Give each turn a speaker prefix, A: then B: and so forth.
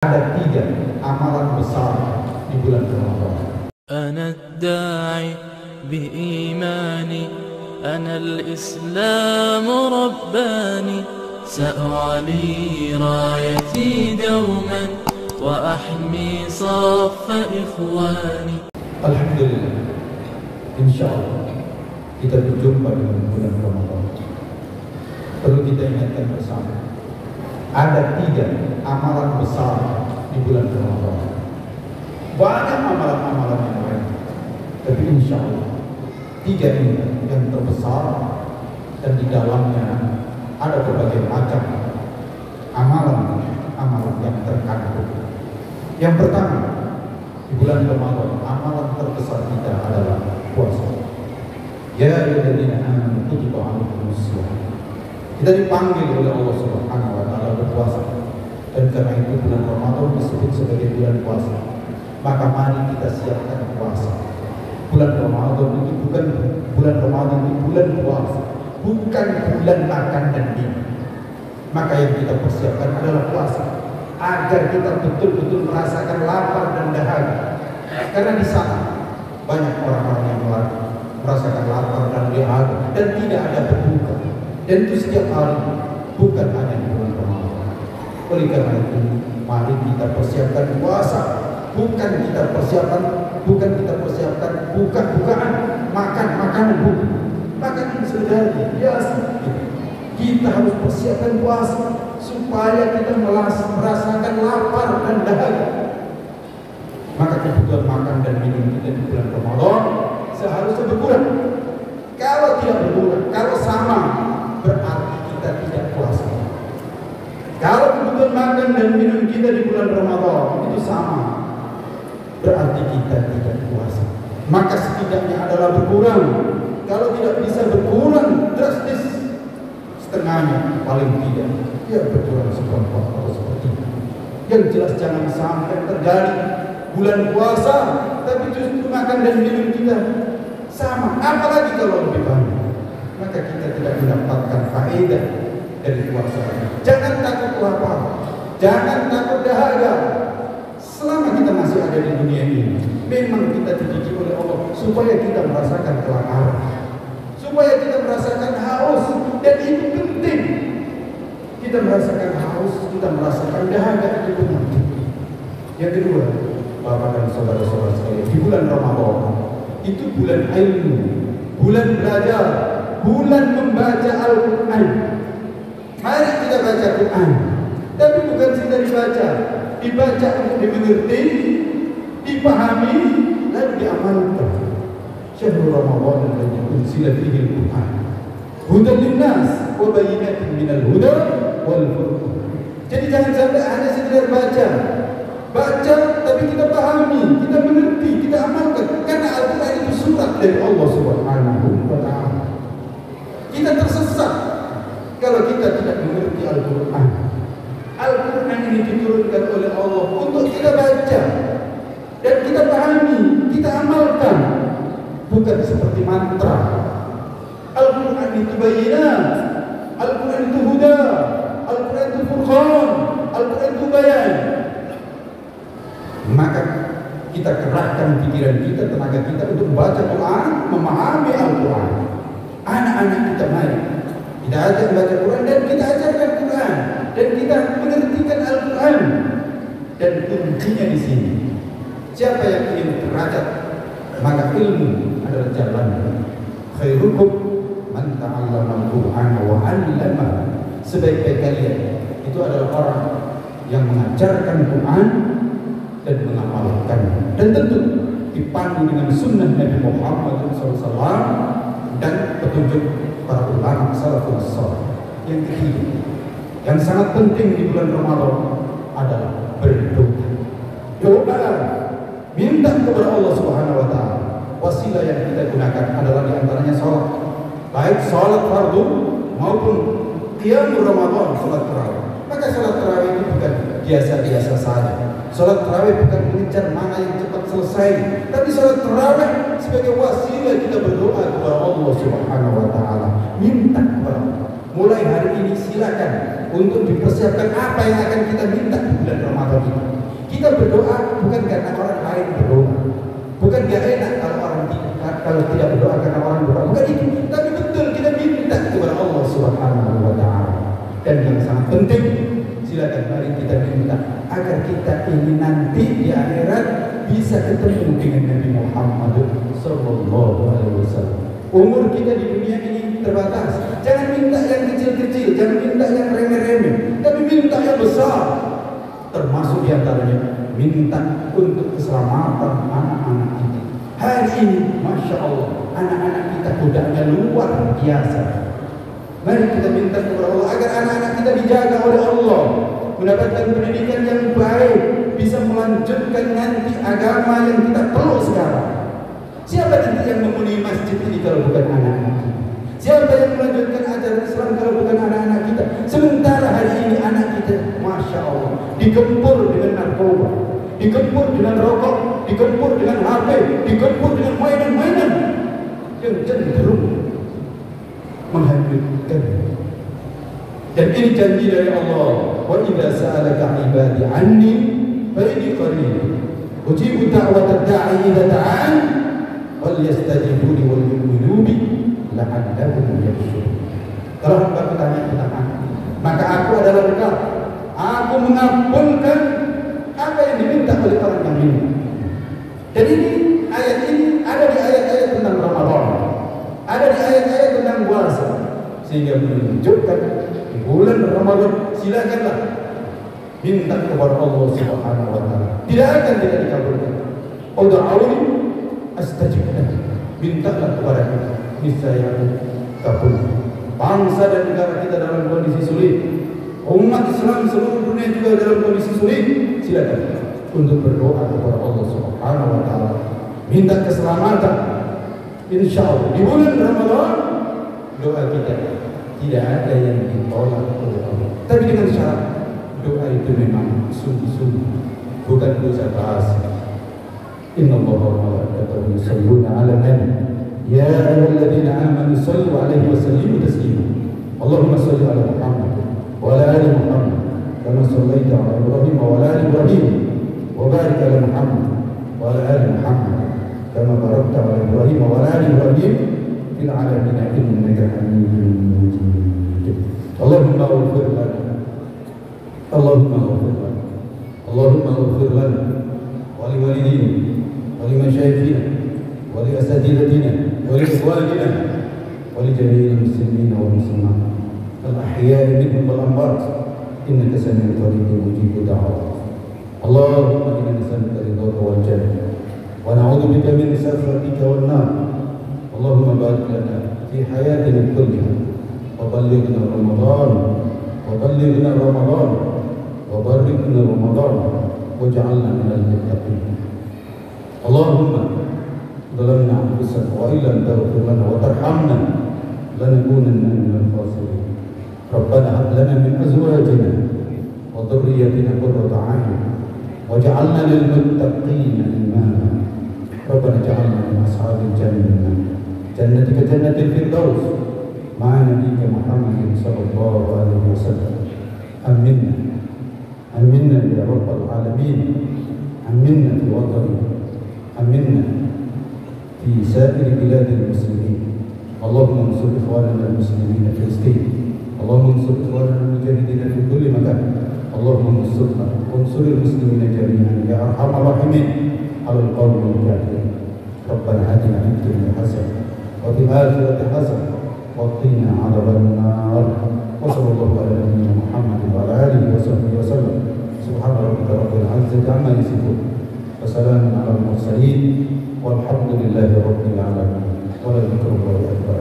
A: Ada 3 amalan besar di bulan Ramadan.
B: Ana ad-da'i bi-imani, ana al-islam rabbani, sa'ali rayati dawman wa ahmi saffa ikhwani.
A: Alhamdulillah, insyaallah kita berjumpa dengan bulan Ramadan. Perlu kita ingatkan bersama, ada 3 amalan besar di bulan Ramadan. Banyak amalan-amalan yang lain, tapi insya Allah 3 ini yang terbesar, dan di dalamnya ada berbagai macam amalan yang terkandung. Yang pertama, di bulan Ramadan amalan terbesar kita adalah puasa. Ya ayyuhalladzina amanu kutiba alaikumus shiyam. Kita dipanggil oleh Allah Subhanahu wa taala berpuasa. Dan karena itu bulan Ramadan disebut sebagai bulan puasa. Maka mari kita siapkan puasa. Bulan Ramadan itu bukan bulan puasa, bukan bulan makan dan minum. Maka yang kita persiapkan adalah puasa, agar kita betul-betul merasakan lapar dan dahaga. Karena di sana banyak orang-orang yang merasakan lapar dan dahaga dan tidak ada berbuka. Dan itu setiap hari, bukan hanya di bulan Ramadan. Oleh karena itu, mari kita persiapkan puasa. Bukan kita persiapkan buka-bukaan, makanan bukan. Makanan sehari biasa. Kita harus persiapkan puasa supaya kita merasakan lapar dan dahaga. Maka kebutuhan makan dan minum kita di bulan Ramadan seharusnya berkurang. Kalau tidak berkurang, kalau sama, berarti kita tidak puasa. Kalau kebutuhan makan dan minum kita di bulan Ramadan itu sama, berarti kita tidak puasa. Maka setidaknya adalah berkurang. Kalau tidak bisa berkurang drastis, setengahnya paling tidak, ya berkurang seperempat atau sepertiga. Yang jelas jangan sampai terjadi bulan puasa tapi justru makan dan minum kita sama, apalagi kalau lebih banyak. Maka kita tidak mendapatkan faedah dari puasa. Jangan takut lapar, jangan takut dahaga. Selama kita masih ada di dunia ini, memang kita dididik oleh Allah supaya kita merasakan kelaparan, supaya kita merasakan haus, dan itu penting. Kita merasakan haus, kita merasakan dahaga, itu benar. Yang kedua, Bapak dan saudara-saudara sekalian, di bulan Ramadan itu bulan ilmu, bulan belajar, bulan membaca Al-Quran. Mari kita baca Quran, tapi bukan sekedar dibaca untuk dimengerti, dipahami, lalu diamalkan. Syahrul Ramadan alladzi unzila fihi al-Quran hudan linnas wa bayyinatin minal huda wal furqan. Jadi jangan sampai hanya sekedar baca tapi kita pahami, kita mengerti, kita amalkan. Karena Al-Quran itu surat dari Allah Subhanahu wa taala. Kita tersesat kalau kita tidak mengerti Al-Quran. Al-Quran ini diturunkan oleh Allah untuk kita baca dan kita pahami, kita amalkan, bukan seperti mantra. Al-Quran itu bayinat, Al-Quran itu huda, Al-Quran itu furqan, Al-Quran itu bayan. Maka kita kerahkan pikiran kita, tenaga kita untuk membaca Quran, memahami Al-Quran. Anak-anak kita mari kita ajak membaca Quran dan kita ajarkan Quran dan kita mengertikan Al-Quran. Dan kuncinya di sini, siapa yang ingin derajat, maka ilmu adalah jalan. Khairukum man ta'allama al-Quran wa 'allama. Sebaik-baik kalian itu adalah orang yang mengajarkan Quran dan mengamalkan, dan tentu dipandu dengan sunnah Nabi Muhammad SAW dan petunjuk para ulama salafus saleh. Yang ketiga, yang sangat penting di bulan Ramadan adalah berdoa. Doa, minta kepada Allah Subhanahu wa taala. Wasilah yang kita gunakan adalah diantaranya sholat, baik sholat fardu maupun qiyamul Ramadan, sholat tarawih. Maka sholat tarawih itu bukan biasa-biasa saja. Sholat tarawih bukan mengejar mana yang cepat selesai, tapi sholat tarawih sebagai wasilah kita berdoa kepada Allah Subhanahu wa taala, minta kepada Allah. mulai hari ini silakan untuk dipersiapkan apa yang akan kita minta di bulan Ramadan ini. Kita berdoa bukan karena orang lain berdoa, bukan gak enak kalau tidak berdoa karena orang berdoa, bukan itu. Tapi betul kita minta kepada Allah Subhanahu wa Ta'ala. Dan yang sangat penting, silakan mari kita minta agar kita ini nanti di akhirat bisa ketemu dengan Nabi Muhammad sallallahu alaihi wasallam. Umur kita di dunia ini terbatas. Jangan minta yang kecil-kecil, jangan minta yang remeh-remeh, tapi minta yang besar. Termasuk diantaranya minta untuk keselamatan anak-anak kita. Hari ini, Masya Allah, anak-anak kita godanya luar biasa. Mari kita minta kepada Allah agar anak-anak kita dijaga oleh Allah, mendapatkan pendidikan yang baik, bisa melanjutkan nanti agama yang kita perlu sekarang. Siapa nanti yang memenuhi masjid ini kalau bukan anak-anak kita? Siapa yang melanjutkan ajaran Islam kalau bukan anak-anak kita? Sementara hari ini anak kita, Masya Allah, digempur dengan narkoba, digempur dengan rokok, digempur dengan HP, digempur dengan mainan-mainan yang cenderung menghanyutkan. Dan ini janji dari Allah, wa idza sa'alaka 'ibadi 'anni fa inni qarib ujibu da'watad da'i idza da'an wal yastajibu li wal yu'minu bi la'allahum yarshudun. Kalau hamba bertanya tentang aku, maka aku adalah dekat. Aku mengabulkan apa yang diminta oleh orang yang minta. Dan ayat ini ada di ayat-ayat tentang Ramadan, ada di ayat-ayat tentang puasa, sehingga menunjukkan di bulan Ramadan silakanlah minta kepada Allah Subhanahu wa Ta'ala. Tidak akan tidak dikabulkan. Ud'auni astajib lakum. Mintalah kepada kita, niscaya aku kabul. Bangsa dan negara kita dalam kondisi sulit, umat Islam seluruh dunia juga dalam kondisi sulit. Silakan untuk berdoa kepada Allah Subhanahu wa Ta'ala, minta keselamatan. Insya Allah di bulan Ramadan doa kita tidak ada yang ditolak oleh Allah. Tapi dengan syarat doa itu memang sungguh-sungguh, bukan dosa bahasa. Innallaha wa malaikatahu yusholluna 'alan nabi ya ayyuhalladzina amanu shallu 'alaihi wa sallimu taslima. Allahumma shalli 'ala Muhammad wa 'ala ali Muhammad kama shallaita 'ala Ibrahim wa 'ala ali Ibrahim wa barik 'ala Muhammad wa 'ala ali Muhammad kama barakta 'ala Ibrahim wa 'ala ali Ibrahim fil 'alamin innaka Hamidum Majid. Allahumma ighfir lana, Allahumma ighfir lana, Allahumma ighfir lana wa li walidina wa li masyayikhina wa li asatidatina wa li ikhwanina wa li jami'il muslimina wal muslimat al-ahya'i minhum wal amwat innaka sami'un qaribun mujibud da'awat. Allahumma inna nas'aluka ridhaka wal jannah wa na'udzu bika min sakhatika wan nar. Allahumma barik lana fi hayatina kulliha wa ballighna Ramadan wa ballighna Ramadan wa barikna Ramadan waj'alna minal muttaqin. Allahumma ظلمنا أنفسنا وإن لم تغفر لنا وترحمنا لنكونن من الخاسرين. ربنا هب لنا من أزواجنا وذريتنا قرة أعين واجعلنا للمتقين إماما. ربنا اجعلنا من أصحاب الجنة جنتك جنة الفردوس مع نبيك محمد صلى الله عليه وسلم. آمنا آمنا يا رب العالمين. آمنا في وطننا، آمنا في سائر بلاد المسلمين. اللهم انصر إخواننا المسلمين في فلسطين، اللهم انصر إخواننا المجاهدين في كل مكان. اللهم انصرنا وانصر المسلمين جميعا يا أرحم الراحمين على القوم الكافرين. ربنا آتنا في الدنيا حسنة وفي الآخرة حسنة وقنا عذاب النار. وصلى الله على نبينا محمد وعلى آله وصحبه وسلم. سبحان ربك رب العزة عما يصفون وسلام على المرسلين والحمد لله رب العالمين. ولذكر الله أكبر.